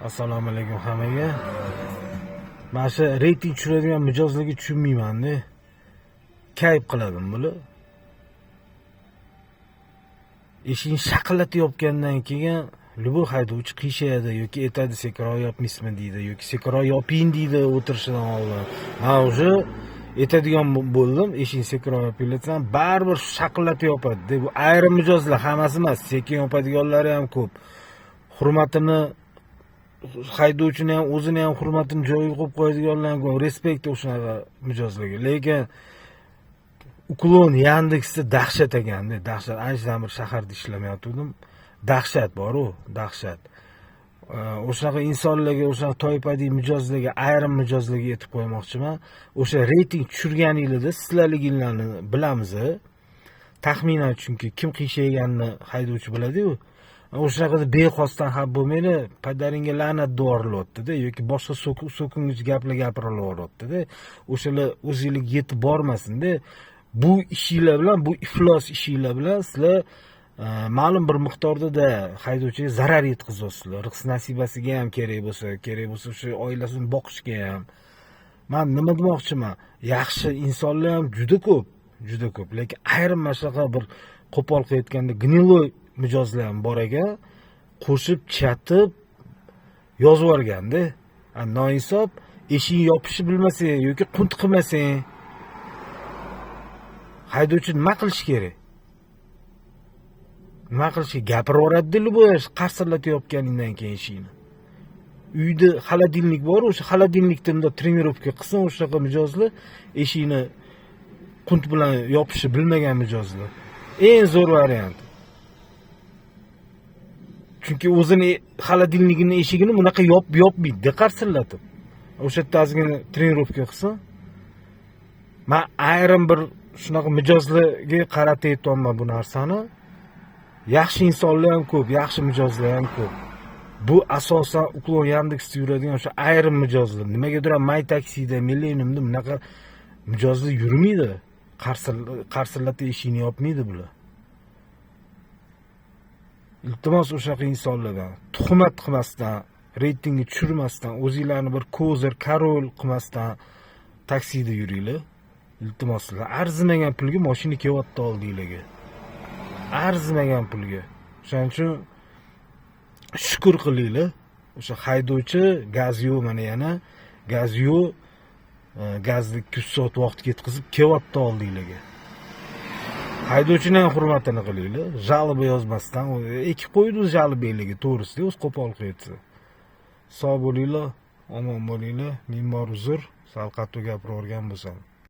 Assalomu alaykum hammaga. Mana shu reyting tushiradigan mijozlarga tushunmayman-da. Kayf qiladim buni. Eshikni shaqillatib yopgandan keyin любой haydovchi qiyshayadi yoki aytadi sekinroq yopmaysizmi deydi yoki sekinroq yoping deydi o'tirishidan oldin. Men уже aytadigan bo'ldim, eshikni sekinroq yopinglar desam, baribir shaqillatib yopadi. Bu ayrim mijozlar, hammasi emas, sekin yopadiganlari ham ko'p. Hurmatini haydovchini ham o'zini ham hurmatini joyiga qo'yib qo'yadiganlar ham ko'p. Respekt o'shaqa mijozlarga. Lekin Uklon Yandexda dahshat ekanda, dahshat. Anchadan bir shaharda ishlamayotgandim. Dahshat bor-ku, dahshat. O'shaqa insonlarga, o'shaqa toipadagi mijozlarga, ayrim mijozlarga aytib qo'ymoqchiman. O'sha reyting tushirganingizda sizlarliginglarni bilamiz. Taxminan chunki kim qiyshayganini haydovchi biladi-ku. O'shaqada bexosdan xab bo'lmaydi, padaringga la'nat duorilyapti-da yoki boshqa so'kingiz gaplar gapirilyapti-da. O'shalar o'zingizga yetib bormasin-da. Bu ishinglar bilan, bu iflos ishinglar bilan sizlar ma'lum bir miqdorda haydovchiga zarar yetkazyapsizlar. Rizq nasibasiga ham kerak bo'lsa shu oilasini boqishga ham. Men nima demoqchiman? Yaxshi insonlar ham juda ko'p, lekin ayrim mashaqqa bir qo'pol qilayotganda gniloy mijozlar ham bor ekan, qo'shib chatib yozib yuborganda, noinsof eshikni yopishni bilmasang yoki qunt qilmasang haydovchi nima qilish kerak? Nima qilish gapirib yuboradi-da, bu qarsillatib yopganingdan keyin eshikni. Uyda xolodilnik bor, o'sha xolodilnikda unda trenirovka qilsin o'shaqa mijozlar, eshikni qunt bilan yopishni bilmagan mijozlar. Eng zo'r variant. Chunki o'zini xolodilnikini eshigini bunaqa yopmaydi, qarsillatib. O'sha yerda ozgina trenirovka qilsin. Men ayrim bir shunaqa mijozlarga qarata aytayapman bu narsani. Yaxshi insonlar ham ko'p, yaxshi mijozlar ham ko'p. Bu asosan Uklon Yandexda yuradigan o'sha ayrim mijozlar. Nimagadir ham My Taxi'da, Millennium'da bunaqa mijozlar yurmaydi. Qarsillatib eshikni yopmaydi bular. Iltimos o'shaqa insonlardan tuhmat qilmasdan, reytingni tushirmasdan, o'zinglarni bir kozer, karol qilmasdan taksida yuringlar. Iltimoslar, arzimagan pulga mashina kelyapti oldinglarga. Arzimagan pulga. Shuning uchun shukr qilinglar. O'sha haydovchi gaz yo'q, mana yana gaz yo'q. Gazni 2 soat vaqt ketkazib kelyapti oldinglarga. Haydovchining ham hurmatini qilinglar. Jalba yozmasdan, ekib qo'ydi jalbanglarga, to'g'risida o'z qo'pol qilsa. Sog' bo'linglar, omon bo'linglar. Ming bor uzr, sal qattiq gapirib o'rgan bo'lsam.